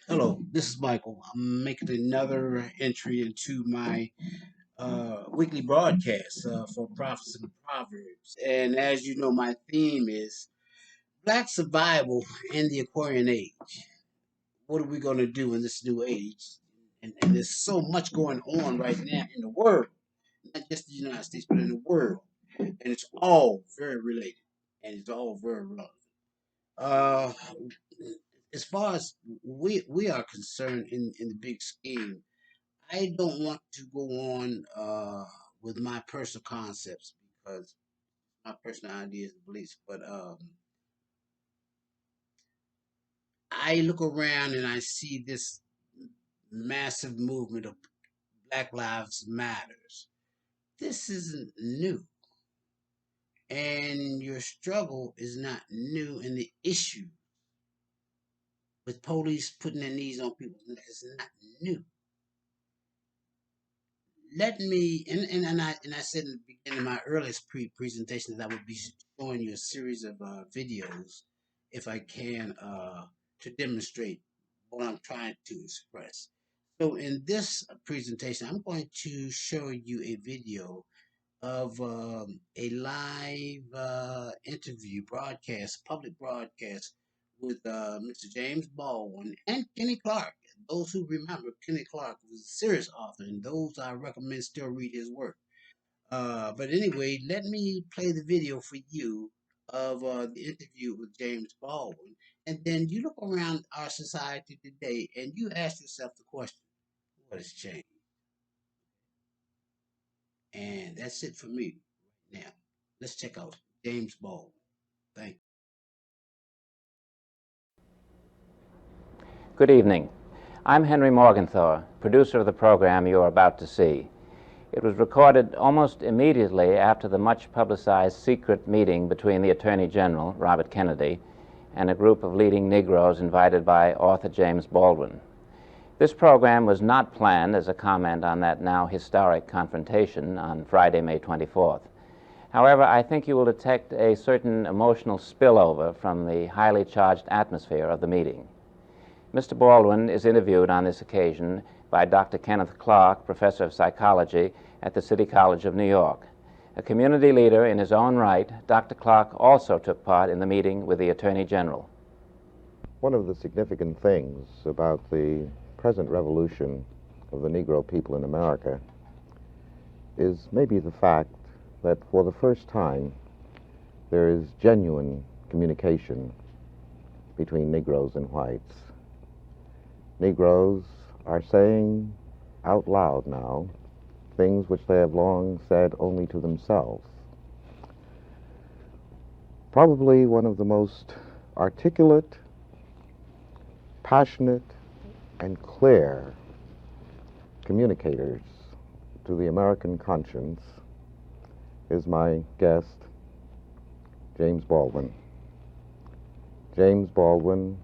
Hello, this is Michael. I'm making another entry into my weekly broadcast for Prophets and Proverbs. And as you know, my theme is Black Survival in the Aquarian Age. What are we going to do in this new age? And there's so much going on right now in the world, not just the United States, but in the world. And it's all very related and it's all very relevant. Uh, as far as we are concerned in the big scheme, I don't want to go on with my personal concepts because my personal ideas and beliefs, but I look around and I see this massive movement of Black Lives Matters. This isn't new, and your struggle is not new, and the issue with police putting their knees on people is not new. Let me and I said in the beginning of my earliest presentation that I would be showing you a series of videos if I can to demonstrate what I'm trying to express. So in this presentation, I'm going to show you a video of a live interview broadcast, public broadcast with Mr. James Baldwin and Kenny Clark. Those who remember, Kenny Clark was a serious author, and those I recommend still read his work. But anyway, let me play the video for you of the interview with James Baldwin, and then you look around our society today and you ask yourself the question, what has changed? And that's it for me right now. Let's check out James Baldwin. Thank Good evening. I'm Henry Morgenthau, producer of the program you are about to see. It was recorded almost immediately after the much publicized secret meeting between the Attorney General, Robert Kennedy, and a group of leading Negroes invited by author James Baldwin. This program was not planned as a comment on that now historic confrontation on Friday, May 24th. However, I think you will detect a certain emotional spillover from the highly charged atmosphere of the meeting. Mr. Baldwin is interviewed on this occasion by Dr. Kenneth Clark, professor of psychology at the City College of New York. A community leader in his own right, Dr. Clark also took part in the meeting with the Attorney General. One of the significant things about the present revolution of the Negro people in America is maybe the fact that for the first time there is genuine communication between Negroes and whites. Negroes are saying out loud now things which they have long said only to themselves. Probably one of the most articulate, passionate, and clear communicators to the American conscience is my guest, James Baldwin. James Baldwin's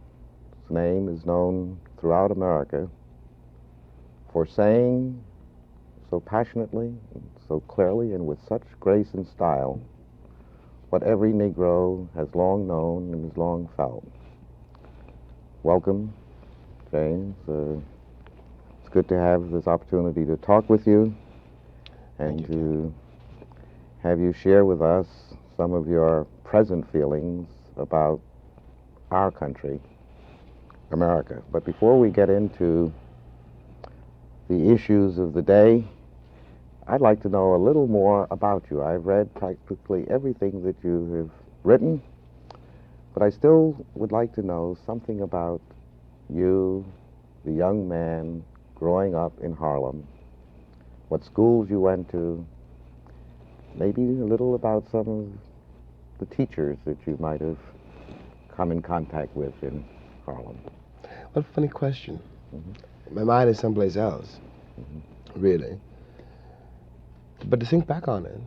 name is known throughout America for saying so passionately, and so clearly, and with such grace and style what every Negro has long known and has long felt. Welcome, James. It's good to have this opportunity to talk with you and to have you share with us some of your present feelings about our country, America. But before we get into the issues of the day, I'd like to know a little more about you. I've read practically everything that you have written, but I still would like to know something about you, the young man growing up in Harlem, what schools you went to, maybe a little about some of the teachers that you might have come in contact with in Harlem. What a funny question. My mind is someplace else, really. But to think back on it,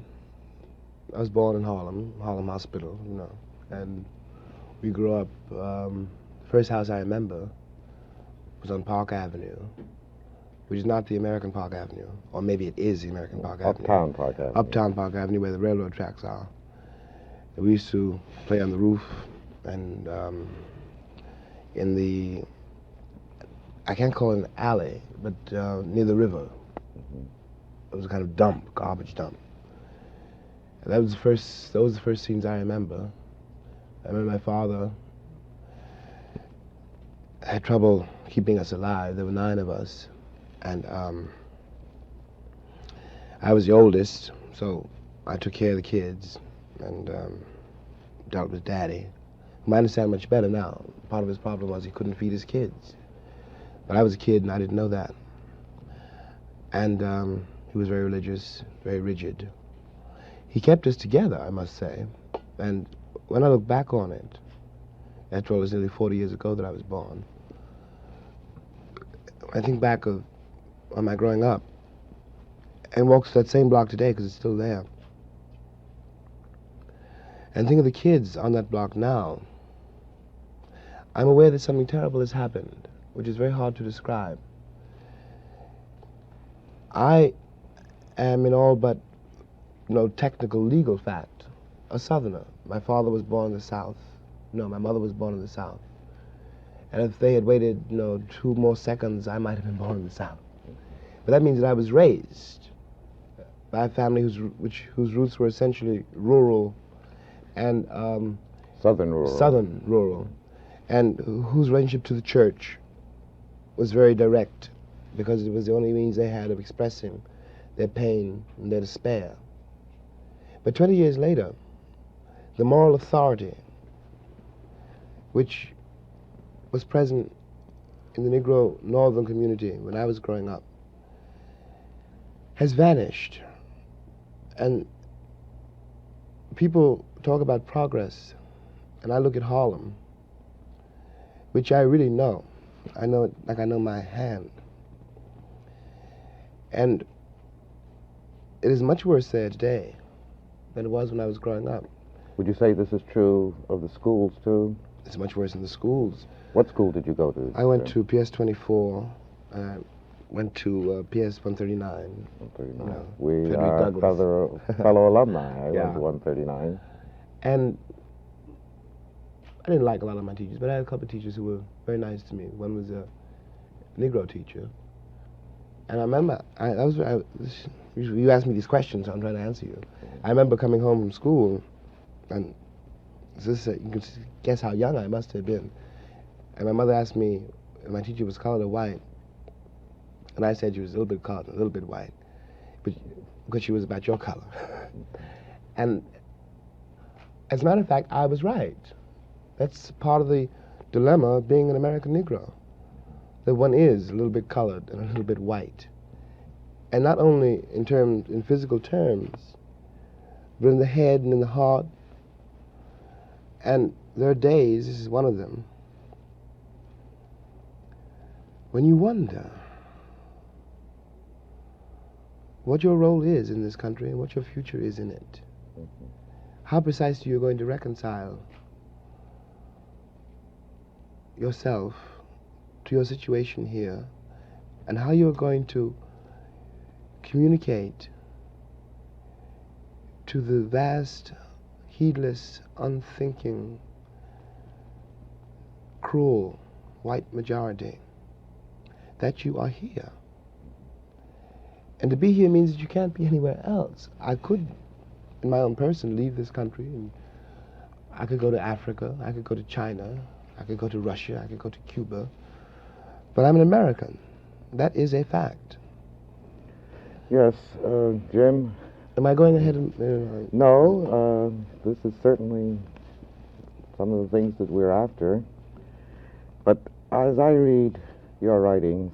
I was born in Harlem Hospital, you know, and we grew up, the first house I remember was on Park Avenue, which is not the American Park Avenue, or maybe it is the American Park Avenue. Uptown Park Avenue. Uptown Park Avenue, where the railroad tracks are. And we used to play on the roof and in the, I can't call it an alley, but near the river. It was a kind of dump, garbage dump. And that was the first, those were the first scenes I remember. I remember my father had trouble keeping us alive. There were 9 of us. And I was the oldest, so I took care of the kids and dealt with Daddy, whom I understand much better now. Part of his problem was he couldn't feed his kids. But I was a kid and I didn't know that. And he was very religious, very rigid. He kept us together, I must say. And when I look back on it, after all, it was nearly 40 years ago that I was born, I think back of on my growing up and walk that same block today because it's still there. And think of the kids on that block now. I'm aware that something terrible has happened, which is very hard to describe. I am in all but no technical legal fact a Southerner. My father was born in the South. No, my mother was born in the South. And if they had waited, 2 more seconds, I might have been born in the South. But that means that I was raised by a family whose roots were essentially rural and Southern rural. And whose relationship to the church was very direct, because it was the only means they had of expressing their pain and their despair. But 20 years later, the moral authority which was present in the Negro northern community when I was growing up has vanished. And people talk about progress, and I look at Harlem, which I really know. I know it like I know my hand. And it is much worse there today than it was when I was growing up. Would you say this is true of the schools, too? It's much worse in the schools. What school did you go to? I went to PS 24, went to PS 139. 139. We are fellow alumni. I went to 139. And I didn't like a lot of my teachers, but I had a couple of teachers who were very nice to me. One was a Negro teacher. And I remember, you asked me these questions, so I'm trying to answer you. I remember coming home from school, and you can guess how young I must have been. And my mother asked me if my teacher was colored or white. And I said she was a little bit colored, a little bit white, because she was about your color. And as a matter of fact, I was right. That's part of the dilemma of being an American Negro, that one is a little bit colored and a little bit white. And not only in physical terms, but in the head and in the heart. And there are days, this is one of them, when you wonder what your role is in this country and what your future is in it. How precisely you're going to reconcile yourself to your situation here, and how you're going to communicate to the vast, heedless, unthinking, cruel white majority that you are here. And to be here means that you can't be anywhere else. I could, in my own person, leave this country, and I could go to Africa, I could go to China, I could go to Russia, I could go to Cuba, but I'm an American. That is a fact. Yes, Jim. Am I going ahead and... No, this is certainly some of the things that we're after. But as I read your writings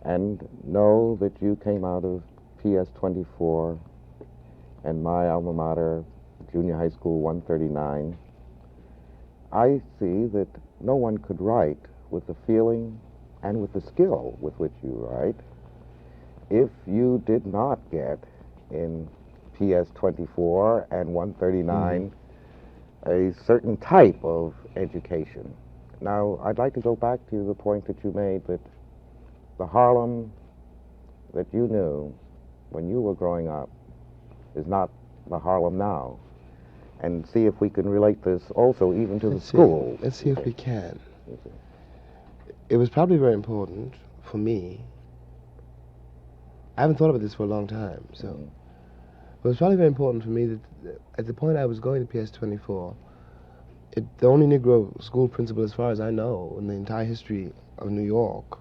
and know that you came out of PS 24 and my alma mater, Junior High School 139, I see that no one could write with the feeling and with the skill with which you write if you did not get in PS 24 and 139 a certain type of education. Now, I'd like to go back to the point that you made that the Harlem that you knew when you were growing up is not the Harlem now, and see if we can relate this also even to the school. Let's see if we can. It was probably very important for me. I haven't thought about this for a long time, so it was probably very important for me that at the point I was going to PS 24, the only Negro school principal, as far as I know, in the entire history of New York,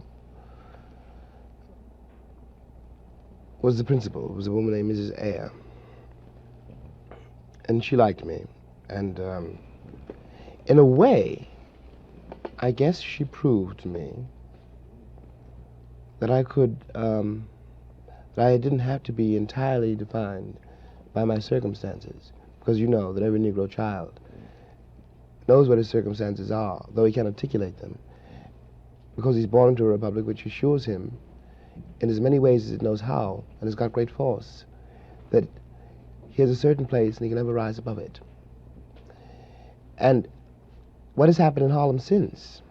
was the principal. It was a woman named Mrs. Ayer. And she liked me. And in a way, I guess she proved to me that I could, that I didn't have to be entirely defined by my circumstances. Because you know that every Negro child knows what his circumstances are, though he can't articulate them, because he's born into a republic which assures him, in as many ways as it knows how, and has got great force, that he has a certain place and he can never rise above it. And what has happened in Harlem since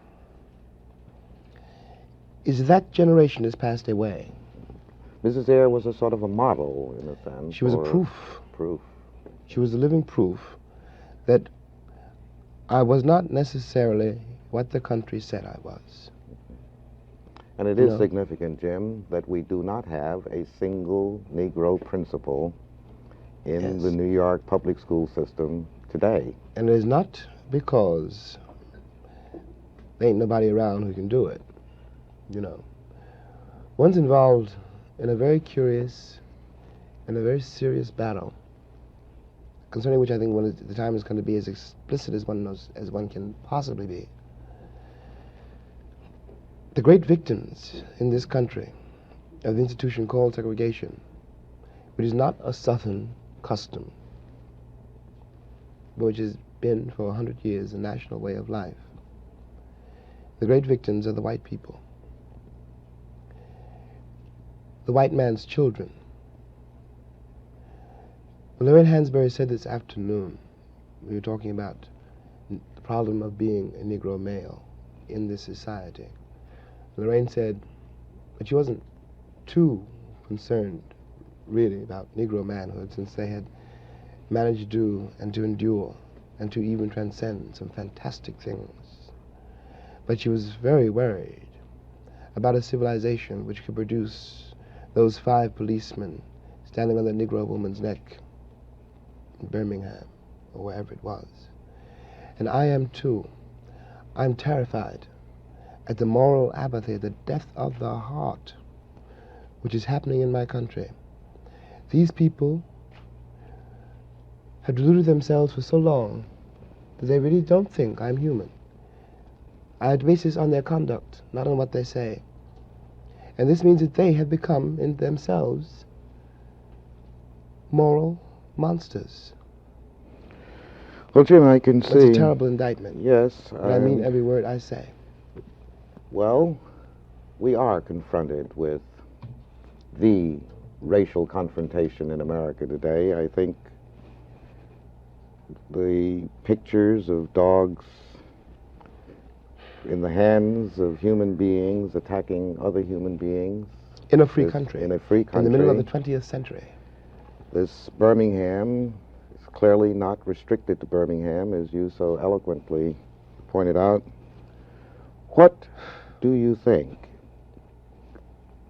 is that generation has passed away. Mrs. Ayer was a sort of a model, in a sense. She was a proof. She was a living proof that I was not necessarily what the country said I was. And it is significant, Jim, that we do not have a single Negro principal in the New York public school system today. And it is not because there ain't nobody around who can do it, you know. One's involved in a very curious and a very serious battle, concerning which I think the time is going to be as explicit as one can possibly be. The great victims in this country of the institution called segregation, which is not a Southern custom, but which has been for 100 years a national way of life. The great victims are the white people, the white man's children. Lorraine Hansberry said this afternoon, we were talking about the problem of being a Negro male in this society. Lorraine said that she wasn't too concerned, really, about Negro manhood, since they had managed to do and to endure and to even transcend some fantastic things. But she was very worried about a civilization which could produce those 5 policemen standing on the Negro woman's neck in Birmingham, or wherever it was. And I am too. I'm terrified at the moral apathy, the death of the heart, which is happening in my country. These people have deluded themselves for so long that they really don't think I'm human. I base this on their conduct, not on what they say. And this means that they have become, in themselves, moral monsters. Well, Jim, I can see... That's a terrible indictment. Yes. But I mean every word I say. Well, we are confronted with the racial confrontation in America today. I think the pictures of dogs in the hands of human beings attacking other human beings. In a free country. In a free country. In the middle of the 20th century. This Birmingham is clearly not restricted to Birmingham, as you so eloquently pointed out. What do you think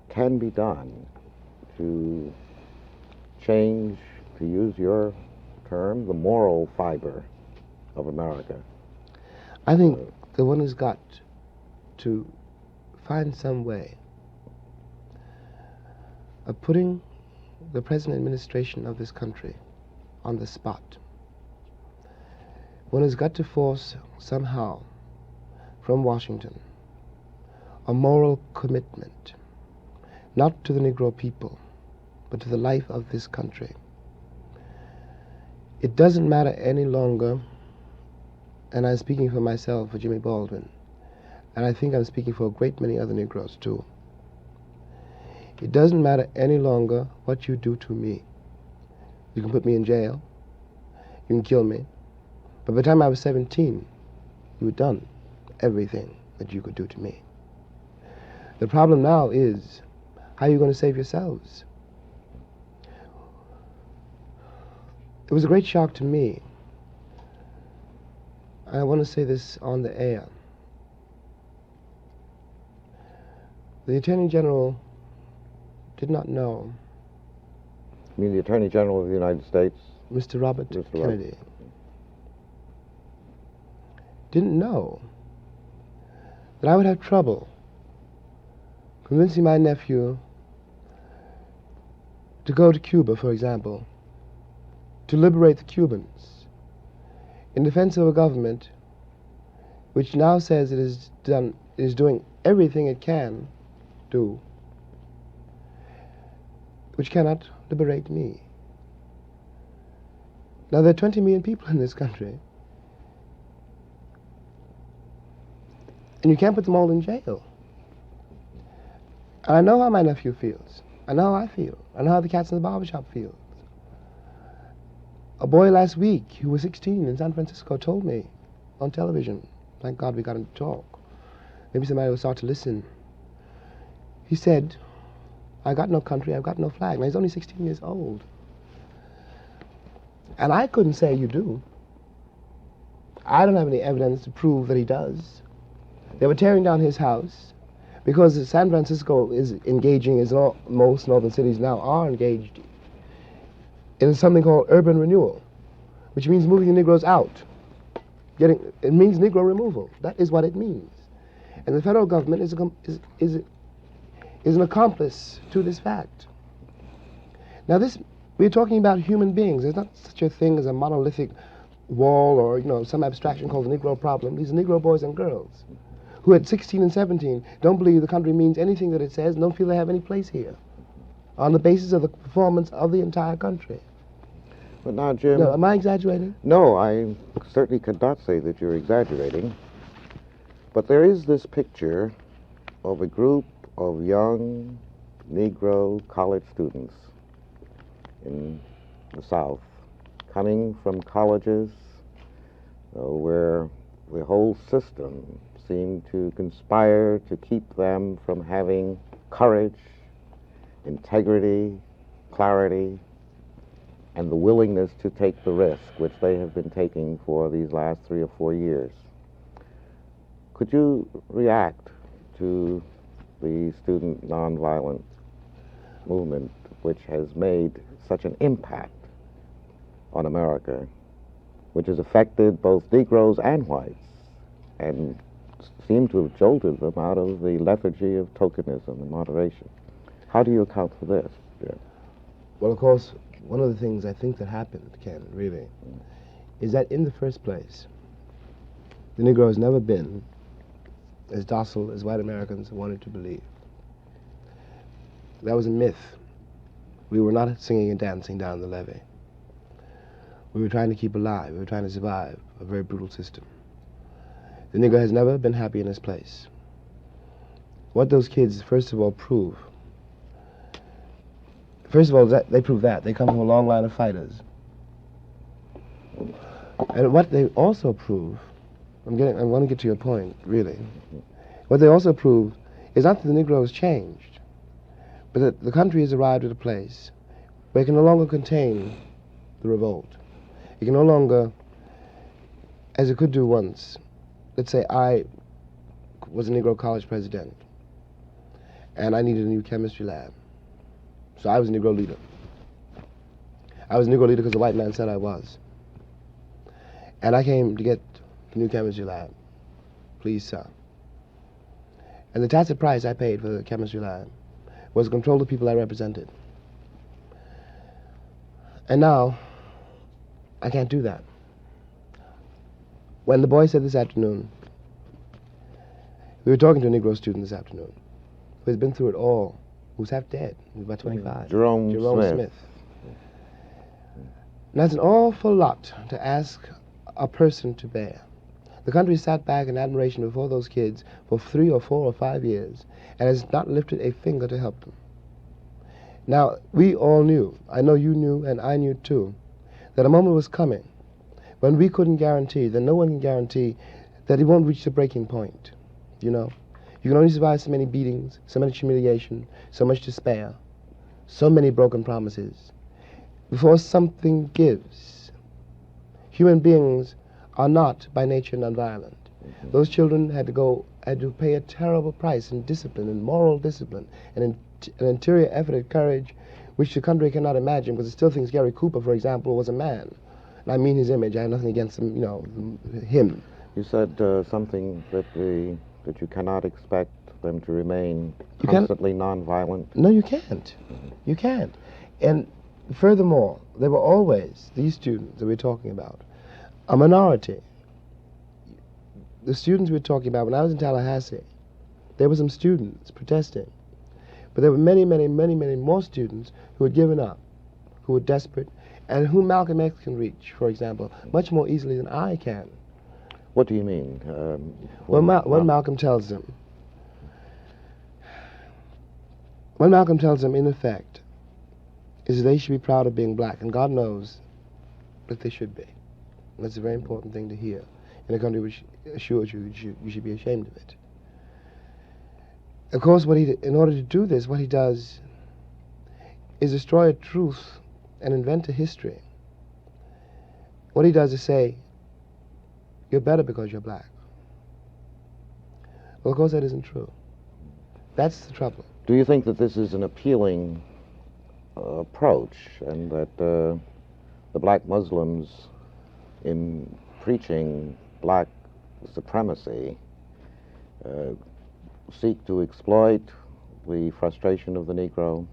can be done to change, to use your term, the moral fiber of America? I think the one has got to find some way of putting the present administration of this country on the spot. One has got to force somehow from Washington a moral commitment, not to the Negro people, but to the life of this country. It doesn't matter any longer, and I'm speaking for myself, for Jimmy Baldwin, and I think I'm speaking for a great many other Negroes too. It doesn't matter any longer what you do to me. You can put me in jail, you can kill me, but by the time I was 17, you had done everything that you could do to me. The problem now is, how are you going to save yourselves? It was a great shock to me. I want to say this on the air. The Attorney General did not know. You mean the Attorney General of the United States? Mr. Robert Kennedy didn't know that I would have trouble convincing my nephew to go to Cuba, for example, to liberate the Cubans in defense of a government which now says it is doing everything it can do, which cannot liberate me. Now, there are 20 million people in this country, and you can't put them all in jail. And I know how my nephew feels. I know how I feel. I know how the cats in the barbershop feels. A boy last week who was 16 in San Francisco told me on television, thank God we got him to talk, maybe somebody will start to listen. He said, I got no country, I've got no flag. Now he's only 16 years old. And I couldn't say you do. I don't have any evidence to prove that he does. They were tearing down his house because San Francisco is engaging, as most northern cities now are engaged, in something called urban renewal, which means moving the Negroes out. It means Negro removal. That is what it means. And the federal government is an accomplice to this fact. Now we're talking about human beings. There's not such a thing as a monolithic wall or some abstraction called the Negro problem. These are Negro boys and girls who at 16 and 17 don't believe the country means anything that it says and don't feel they have any place here on the basis of the performance of the entire country. But now, Jim... No, am I exaggerating? No, I certainly could not say that you're exaggerating. But there is this picture of a group of young Negro college students in the South coming from colleges where the whole system seemed to conspire to keep them from having courage, integrity, clarity, and the willingness to take the risk, which they have been taking for these last 3 or 4 years. Could you react to the student nonviolent movement, which has made such an impact on America, which has affected both Negroes and whites, and seemed to have jolted them out of the lethargy of tokenism and moderation? How do you account for this, Jim? Well, of course, one of the things I think that happened, Ken, really, is that in the first place, the Negro has never been as docile as white Americans wanted to believe. That was a myth. We were not singing and dancing down the levee. We were trying to keep alive. We were trying to survive a very brutal system. The Negro has never been happy in his place. What those kids, first of all, prove, they prove that. They come from a long line of fighters. And what they also prove, I want to get to your point, really. What they also prove is not that the Negro has changed, but that the country has arrived at a place where it can no longer contain the revolt. It can no longer, as it could do once, let's say I was a Negro college president, and I needed a new chemistry lab. So I was a Negro leader. I was a Negro leader because the white man said I was. And I came to get the new chemistry lab. please, sir. And the tacit price I paid for the chemistry lab was to control the people I represented. And now, I can't do that. When the boy said this afternoon, we were talking to a Negro student this afternoon who has been through it all, who's half dead, who's about 25. Jerome Smith. And that's an awful lot to ask a person to bear. The country sat back in admiration before those kids for 3 or 4 or 5 years and has not lifted a finger to help them. Now, we all knew, I know you knew and I knew too, that a moment was coming when we couldn't guarantee, that no one can guarantee, that it won't reach the breaking point. You know, you can only survive so many beatings, so much humiliation, so much despair, so many broken promises, before something gives. Human beings are not by nature nonviolent. Those children had to pay a terrible price in discipline, in moral discipline, and in an interior effort at courage which the country cannot imagine, because it still thinks Gary Cooper, for example, was a man. And I mean his image. I have nothing against him, you know, him. You said something that you cannot expect them to remain constantly nonviolent. No, you can't. You can't. And furthermore, there were always, these students that we're talking about, a minority. The students we're talking about, when I was in Tallahassee, there were some students protesting. But there were many, many, many, many more students who had given up, who were desperate, and whom Malcolm X can reach, for example, much more easily than I can. What do you mean? When Malcolm tells them, in effect, is that they should be proud of being black, and God knows that they should be. And that's a very important thing to hear in a country which assures you you should be ashamed of it. Of course, in order to do this, what he does is destroy a truth and invent a history. What he does is say, you're better because you're black. Well, of course, that isn't true. That's the trouble. Do you think that this is an appealing approach, and that the black Muslims, in preaching black supremacy, seek to exploit the frustration of the Negro?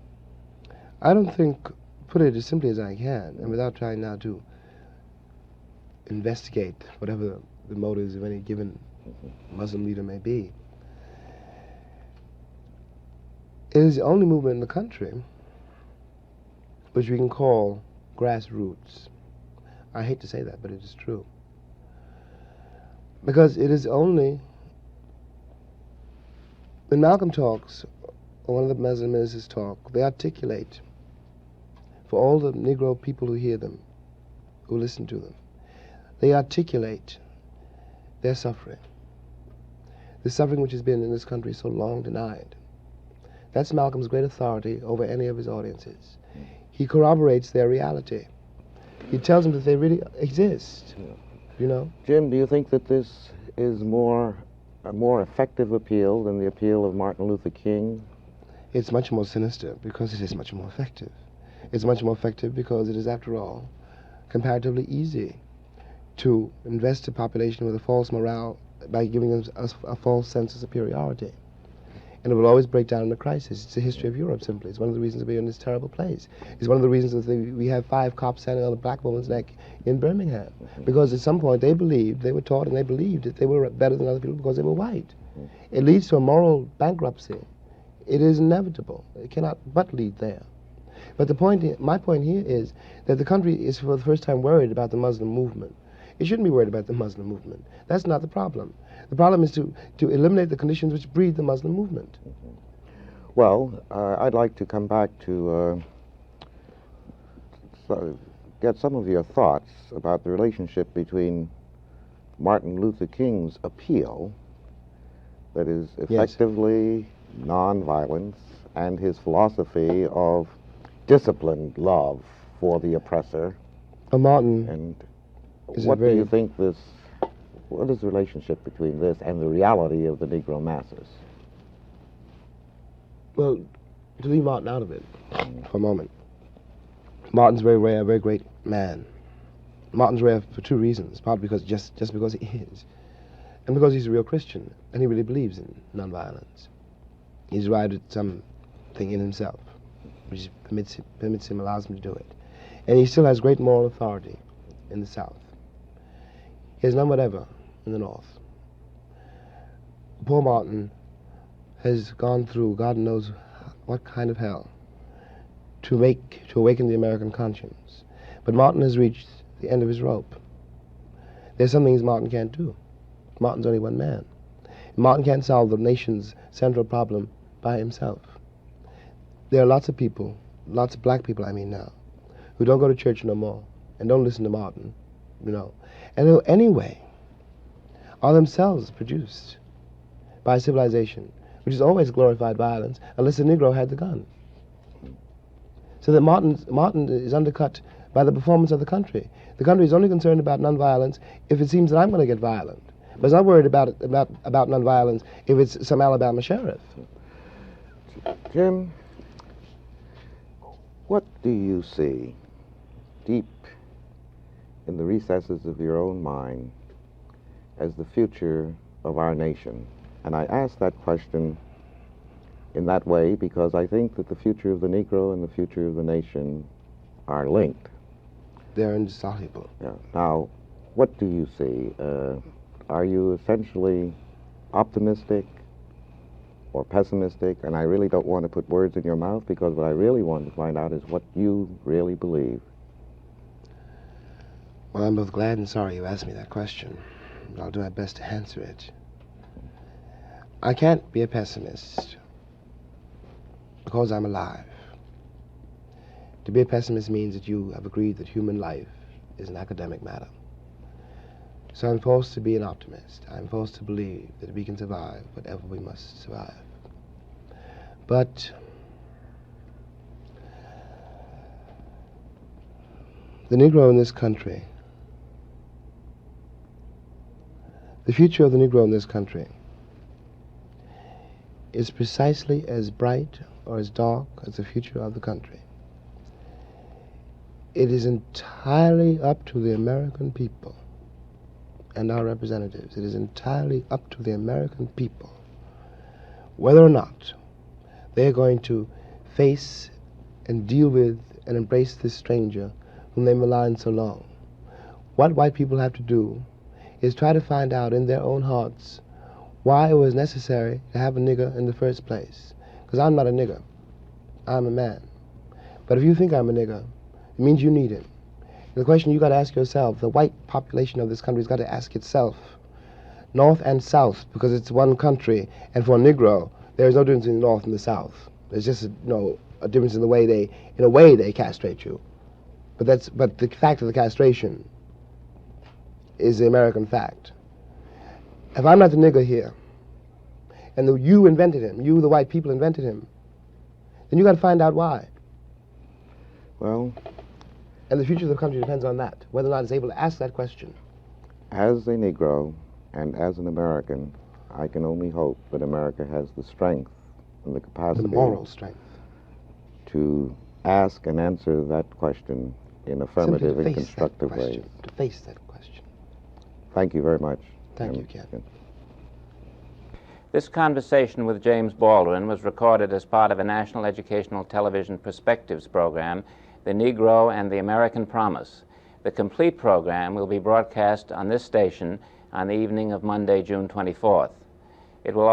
I don't think, put it as simply as I can, and without trying now to investigate whatever the motives of any given Muslim leader may be, it is the only movement in the country which we can call grassroots. I hate to say that, but it is true. Because it is only, when Malcolm talks, or one of the Muslim ministers talk, they articulate for all the Negro people who hear them, who listen to them, they articulate their suffering. The suffering which has been in this country so long denied. That's Malcolm's great authority over any of his audiences. He corroborates their reality. He tells them that they really exist, you know? Jim, do you think that this is a more effective appeal than the appeal of Martin Luther King? It's much more sinister because it is much more effective. It's much more effective because it is, after all, comparatively easy to invest a population with a false morale by giving them a false sense of superiority. And it will always break down in a crisis. It's the history of Europe, simply. It's one of the reasons we're in this terrible place. It's one of the reasons that we have 5 cops standing on a black woman's neck in Birmingham. Because at some point they were taught and they believed that they were better than other people because they were white. It leads to a moral bankruptcy. It is inevitable. It cannot but lead there. But my point here is that the country is for the first time worried about the Muslim movement. It shouldn't be worried about the Muslim movement. That's not the problem. The problem is to eliminate the conditions which breed the Muslim movement. Well, I'd like to come back to get some of your thoughts about the relationship between Martin Luther King's appeal, that is effectively nonviolence, and his philosophy of disciplined love for the oppressor. Martin. And what do you think what is the relationship between this and the reality of the Negro masses? Well, to leave Martin out of it for a moment, Martin's very rare, a very great man. Martin's rare for 2 reasons. Partly because just because he is. and because he's a real Christian, and he really believes in nonviolence. He's arrived at something in himself, which permits him, allows him to do it. And he still has great moral authority in the South. He has none whatever in the North. Poor Martin has gone through God knows what kind of hell to awaken the American conscience. But Martin has reached the end of his rope. There's some things Martin can't do. Martin's only one man. Martin can't solve the nation's central problem by himself. There are lots of people, lots of black people I mean now, who don't go to church no more and don't listen to Martin, you know, and who anyway are themselves produced by civilization, which has always glorified violence unless the Negro had the gun. So that Martin is undercut by the performance of the country. The country is only concerned about nonviolence if it seems that I'm going to get violent. But it's not worried about nonviolence if it's some Alabama sheriff. Jim, what do you see deep in the recesses of your own mind as the future of our nation? And I ask that question in that way because I think that the future of the Negro and the future of the nation are linked. They're indissoluble. Yeah. Now, what do you see? Are you essentially optimistic or pessimistic? And I really don't want to put words in your mouth because what I really want to find out is what you really believe. Well, I'm both glad and sorry you asked me that question. But I'll do my best to answer it. I can't be a pessimist because I'm alive. To be a pessimist means that you have agreed that human life is an academic matter. So I'm forced to be an optimist. I'm forced to believe that we can survive whatever we must survive. But the Negro in this country, the future of the Negro in this country is precisely as bright or as dark as the future of the country. It is entirely up to the American people and our representatives. It is entirely up to the American people whether or not they're going to face and deal with and embrace this stranger whom they maligned so long. What white people have to do is try to find out in their own hearts why it was necessary to have a nigger in the first place. Because I'm not a nigger. I'm a man. But if you think I'm a nigger, it means you need him. The question you got to ask yourself, the white population of this country has got to ask itself, North and South, because it's one country, and for a Negro, there is no difference in the North and the South. There's just a difference in the way they castrate you. But the fact of the castration is the American fact. If I'm not the nigger here, and you invented him, you, the white people, invented him, then you got to find out why. Well, and the future of the country depends on that, whether or not it's able to ask that question. As a Negro and as an American, I can only hope that America has the strength and the capacity, the moral strength, to ask and answer that question in affirmative and constructive ways. To face that question. Thank you very much. Thank you, Ken. This conversation with James Baldwin was recorded as part of a National Educational Television Perspectives program, The Negro and the American Promise. The complete program will be broadcast on this station on the evening of Monday, June 24th. It will